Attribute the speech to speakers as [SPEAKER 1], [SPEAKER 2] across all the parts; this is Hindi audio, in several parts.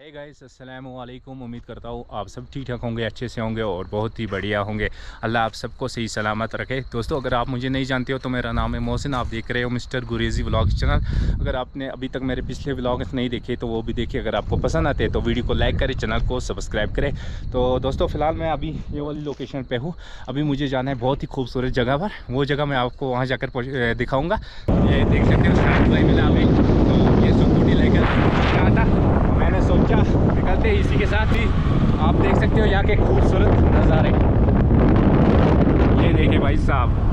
[SPEAKER 1] हे गाइस, अस्सलाम वालेकुम। उम्मीद करता हूँ आप सब ठीक ठाक होंगे, अच्छे से होंगे और बहुत ही बढ़िया होंगे। अल्लाह आप सबको सही सलामत रखे। दोस्तों, अगर आप मुझे नहीं जानते हो तो मेरा नाम है मोहसिन। आप देख रहे हो मिस्टर गुरेज़ी व्लॉग्स चैनल। अगर आपने अभी तक मेरे पिछले व्लॉग्स नहीं देखे तो वो भी देखिए। अगर आपको पसंद आते हैं तो वीडियो को लाइक करें, चैनल को सब्सक्राइब करें। तो दोस्तों, फ़िलहाल मैं अभी ये वाली लोकेशन पर हूँ। अभी मुझे जाना है बहुत ही खूबसूरत जगह पर। वो जगह मैं आपको वहाँ जाकर दिखाऊँगा। ये देख सकते हो शाहिद भाई मिला अभी, तो ये स्कूटी लेकर आ था। मैंने सोचा निकलते ही इसी के साथ ही आप देख सकते हो यहाँ के खूबसूरत नज़ारे। ये देखिए भाई साहब,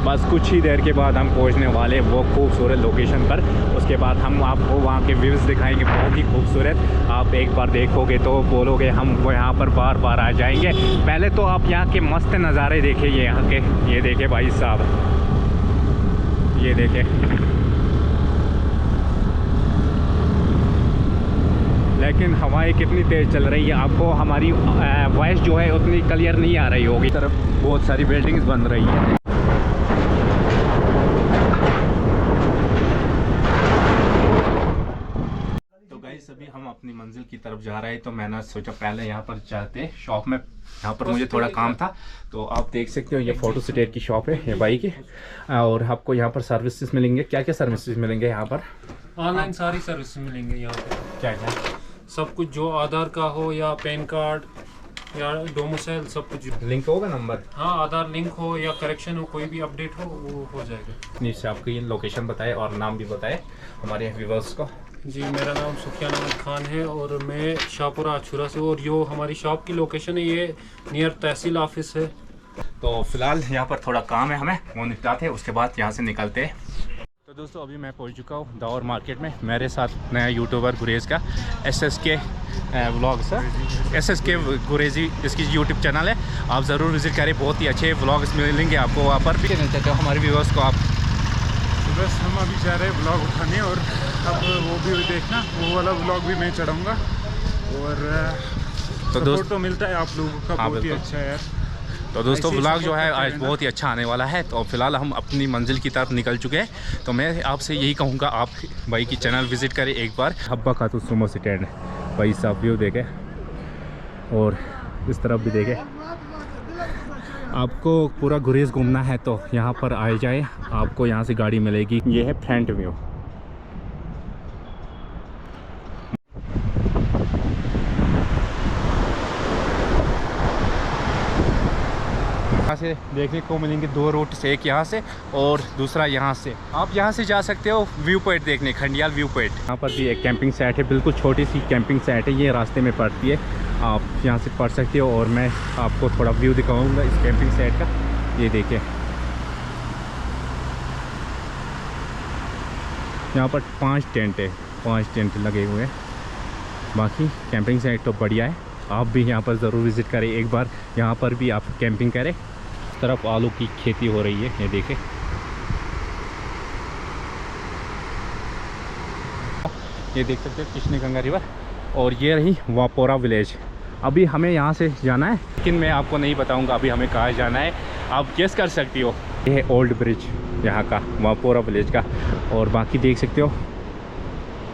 [SPEAKER 1] बस कुछ ही देर के बाद हम पहुंचने वाले वो खूबसूरत लोकेशन पर। उसके बाद हम आपको वहाँ के व्यूज़ दिखाएंगे, बहुत ही खूबसूरत। आप एक बार देखोगे तो बोलोगे हम वो यहाँ पर बार बार आ जाएंगे। पहले तो आप यहाँ के मस्त नज़ारे देखिए, ये यहाँ के। ये देखिए भाई साहब, ये देखिए। लेकिन हवाएं कितनी तेज़ चल रही है, आपको हमारी वॉइस जो है उतनी क्लियर नहीं आ रही होगी। तरफ बहुत सारी बिल्डिंग्स बन रही है। अभी हम अपनी मंजिल की तरफ जा रहे हैं, तो मैंने सोचा पहले यहाँ पर जाते शॉप में। यहाँ पर मुझे थोड़ा काम था, तो आप देख सकते हो ये फोटो स्टेट की शॉप है, ये बाइक की। और आपको यहाँ पर सर्विसेज मिलेंगे। क्या क्या सर्विसेज मिलेंगे यहाँ पर?
[SPEAKER 2] ऑनलाइन सारी सर्विस मिलेंगे यहाँ पे।
[SPEAKER 1] क्या क्या?
[SPEAKER 2] सब कुछ, जो आधार का हो या पैन कार्ड या डोमिसाइल, सब कुछ।
[SPEAKER 1] लिंक होगा नंबर?
[SPEAKER 2] हाँ, आधार लिंक हो या करेक्शन हो, कोई भी अपडेट हो वो हो जाएगा।
[SPEAKER 1] नीचे आपको ये लोकेशन बताए और नाम भी बताए हमारे व्यूअर्स को।
[SPEAKER 2] जी, मेरा नाम सुफियान अहमद खान है और मैं शाहपुरा अछूरा से। और यो हमारी शॉप की लोकेशन है, ये नियर तहसील ऑफिस है।
[SPEAKER 1] तो फिलहाल यहाँ पर थोड़ा काम है, हमें वो निपटाते हैं, उसके बाद यहाँ से निकलते हैं। तो दोस्तों, अभी मैं पहुँच चुका हूँ दावर मार्केट में। मेरे साथ नया यूट्यूबर गुरेज़ का SSK व्लॉग्स है। SSK गुरेज़ी इसकी यूट्यूब चैनल है, आप ज़रूर विज़िट करें। बहुत ही अच्छे व्लॉग्स मिलेंगे आपको वहाँ पर भी। कहना चाहते हो हमारे व्यूअर्स को आप?
[SPEAKER 3] बस हम अभी जा रहे हैं व्लॉग उठाने, और अब वो भी देखना, वो वाला व्लॉग भी मैं चढ़ाऊँगा। और तो सपोर्ट तो मिलता है आप लोगों का, बहुत ही अच्छा है यार।
[SPEAKER 1] तो दोस्तों, व्लॉग जो है आज बहुत ही अच्छा आने वाला है। तो फिलहाल हम अपनी मंजिल की तरफ निकल चुके हैं। तो मैं आपसे यही कहूँगा, आप भाई की चैनल विज़िट करें एक बार। हब्बा खातून सुमो स्टैंड भाई साहब, व्यू देखे और इस तरफ भी देखे। आपको पूरा गुरेज़ घूमना है तो यहाँ पर आ जाए, आपको यहाँ से गाड़ी मिलेगी। ये है फ्रंट व्यू। यहाँ से देखने को मिलेंगे दो रूट से, एक यहाँ से और दूसरा यहाँ से। आप यहाँ से जा सकते हो व्यू पॉइंट देखने, खंडियाल व्यू पॉइंट। यहाँ पर भी एक कैंपिंग साइट है, बिल्कुल छोटी सी कैंपिंग साइट है, ये रास्ते में पड़ती है। आप यहाँ से पढ़ सकते हो और मैं आपको थोड़ा व्यू दिखाऊंगा इस कैंपिंग साइट का। ये देखिए, यहाँ पर 5 टेंट है, 5 टेंट लगे हुए हैं। बाकी कैंपिंग साइट तो बढ़िया है, आप भी यहाँ पर ज़रूर विज़िट करें एक बार। यहाँ पर भी आप कैंपिंग करें। इस तरफ आलू की खेती हो रही है, ये देखें। ये देख सकते हो कृष्णगंगा रिवर, और ये रही वापोरा विलेज। अभी हमें यहाँ से जाना है, लेकिन मैं आपको नहीं बताऊँगा अभी हमें कहाँ जाना है, आप गेस कर सकती हो। ये है ओल्ड ब्रिज यहाँ का, वापोरा विलेज का। और बाकी देख सकते हो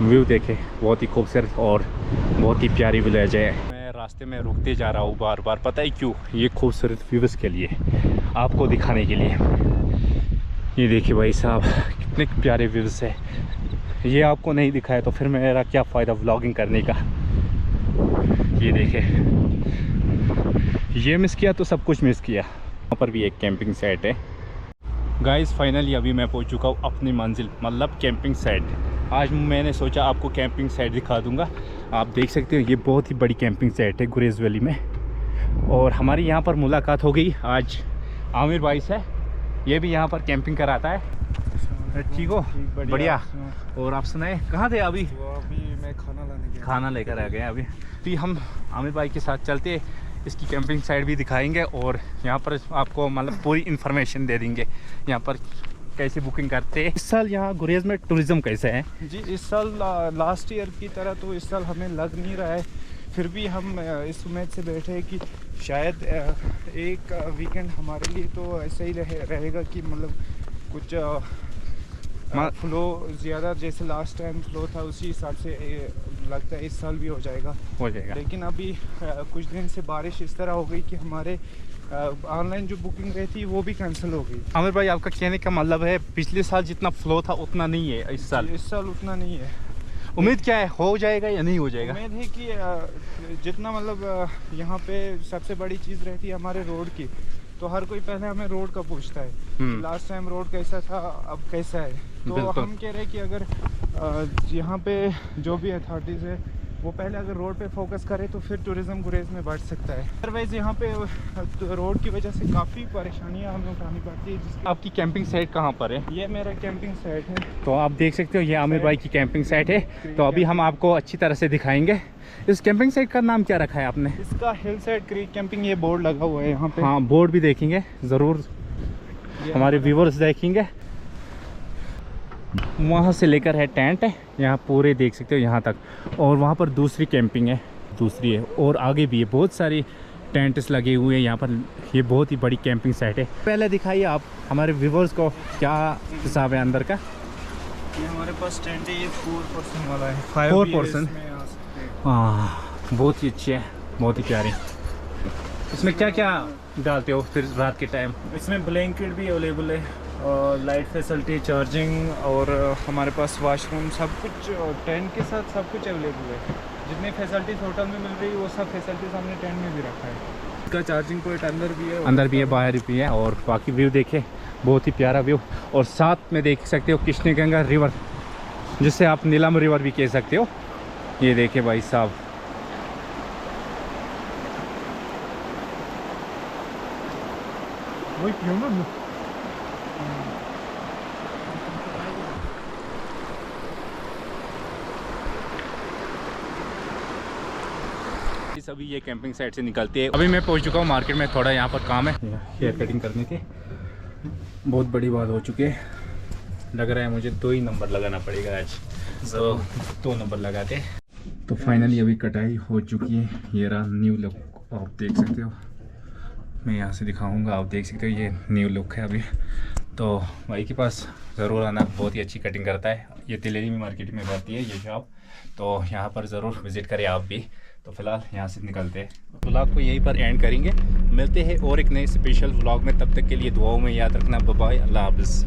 [SPEAKER 1] व्यू देखे, बहुत ही खूबसूरत और बहुत ही प्यारी विलेज है। मैं रास्ते में रुकते जा रहा हूँ बार बार, पता है क्यों? ये खूबसूरत व्यूज़ के लिए, आपको दिखाने के लिए। ये देखिए भाई साहब, कितने प्यारे व्यूज़ है। ये आपको नहीं दिखाया तो फिर मेरा क्या फ़ायदा व्लॉगिंग करने का। ये देखे, ये मिस किया तो सब कुछ मिस किया। यहाँ पर भी एक कैंपिंग साइट है। गाइस, फाइनली अभी मैं पहुँच चुका हूँ अपनी मंजिल, मतलब कैंपिंग साइट। आज मैंने सोचा आपको कैंपिंग साइट दिखा दूंगा। आप देख सकते हो ये बहुत ही बड़ी कैंपिंग साइट है गुरेज़ वैली में। और हमारी यहाँ पर मुलाकात हो गई आज आमिर भाई से, ये भी यहाँ पर कैंपिंग कराता है। ठीक हो? बढ़िया। और आप सुनाए, कहाँ थे अभी?
[SPEAKER 3] अभी मैं
[SPEAKER 1] खाना लेकर आ गए अभी हम आमिर भाई के साथ चलते, इसकी कैंपिंग साइट भी दिखाएंगे और यहाँ पर आपको मतलब पूरी इन्फॉर्मेशन दे देंगे यहाँ पर कैसे बुकिंग करते हैं। इस साल यहाँ गुरेज़ में टूरिज़्म कैसे है?
[SPEAKER 3] जी, इस साल लास्ट ईयर की तरह तो इस साल हमें लग नहीं रहा है। फिर भी हम इस उम्मीद से बैठे हैं कि शायद एक वीकेंड हमारे लिए तो ऐसा ही रहेगा कि मतलब कुछ फ्लो ज़्यादा जैसे लास्ट टाइम फ्लो था उसी हिसाब से लगता है इस साल भी हो जाएगा। लेकिन अभी कुछ दिन से बारिश इस तरह हो गई कि हमारे ऑनलाइन जो बुकिंग रहती वो भी कैंसिल हो गई।
[SPEAKER 1] आमिर भाई, आपका कहने का मतलब है पिछले साल जितना फ्लो था उतना नहीं है इस साल
[SPEAKER 3] उतना नहीं है।
[SPEAKER 1] उम्मीद क्या है, हो जाएगा या नहीं हो जाएगा?
[SPEAKER 3] उम्मीद है कि जितना मतलब यहाँ पे सबसे बड़ी चीज़ रहती है हमारे रोड की, तो हर कोई पहले हमें रोड का पूछता है। लास्ट टाइम रोड कैसा था, अब कैसा है। तो हम कह रहे हैं कि अगर यहाँ पे जो भी अथॉरिटीज़ है वो पहले अगर रोड पे फोकस करे तो फिर टूरिज़्म गुरेज में बढ़ सकता है। अदरवाइज़ यहाँ पे रोड की वजह से काफ़ी परेशानियाँ हमें उठानी पड़ती है।
[SPEAKER 1] आपकी कैंपिंग साइट कहाँ पर है?
[SPEAKER 3] ये मेरा कैंपिंग साइट है।
[SPEAKER 1] तो आप देख सकते हो ये आमिर भाई की कैंपिंग साइट है। तो अभी हम आपको अच्छी तरह से दिखाएंगे। इस कैंपिंग साइट का नाम क्या रखा है आपने?
[SPEAKER 3] इसका हिल साइड क्रीक कैंपिंग, ये बोर्ड लगा हुआ है यहाँ पे।
[SPEAKER 1] हाँ, बोर्ड भी देखेंगे ज़रूर, हमारे व्यूवर्स देखेंगे। वहाँ से लेकर है टेंट है यहाँ पूरे देख सकते हो यहाँ तक, और वहाँ पर दूसरी कैंपिंग है, दूसरी है, और आगे भी है बहुत सारी टेंट्स लगे हुए हैं यहाँ पर। ये बहुत ही बड़ी कैंपिंग साइट है। पहले दिखाइए आप हमारे व्यूवर्स को क्या हिसाब है अंदर का।
[SPEAKER 3] ये हमारे पास टेंट है, ये 4 पर्सन वाला है।
[SPEAKER 1] 4 पर्सन, हाँ बहुत ही अच्छी है, बहुत ही प्यारी। इसमें क्या क्या डालते हो फिर रात के टाइम?
[SPEAKER 3] इसमें ब्लैंकेट भी अवेलेबल है, और लाइट फैसिलिटी, चार्जिंग, और हमारे पास वॉशरूम, सब कुछ टेंट के साथ सब कुछ अवेलेबल है। जितनी फैसिलिटीज़ होटल में मिल रही है वो सब फैसिलिटीज़ हमने टेंट में भी रखा है। इसका चार्जिंग पॉइंट अंदर भी है बाहर भी है, और बाकी व्यू देखे बहुत ही प्यारा व्यू। और साथ में देख सकते हो कृष्णगंगा रिवर, जिससे आप नीलम रिवर भी कह सकते हो। ये देखे भाई साहब, वही क्यों ना
[SPEAKER 1] अभी ये कैंपिंग साइट से निकलते हैं। अभी मैं पहुंच चुका हूँ मार्केट में, थोड़ा यहाँ पर काम है, हेयर कटिंग करनी थी। बहुत बड़ी बात हो चुकी है, लग रहा है मुझे 2 ही नंबर लगाना पड़ेगा आज, तो 2 नंबर लगाते। तो फाइनली अभी कटाई हो चुकी है। ये रहा न्यू लुक, आप देख सकते हो। मैं यहाँ से दिखाऊंगा, आप देख सकते हो ये न्यू लुक है अभी। तो भाई के पास ज़रूर आना, बहुत ही अच्छी कटिंग करता है। ये तिलेरी में मार्केट में रहती है ये शॉप, तो यहाँ पर ज़रूर विज़िट करें आप भी। तो फिलहाल यहाँ से निकलते हैं, व्लॉग को यहीं पर एंड करेंगे। मिलते हैं और एक नए स्पेशल व्लॉग में, तब तक के लिए दुआओं में याद रखना। बाय बाय, अल्लाह हाफ़िज़।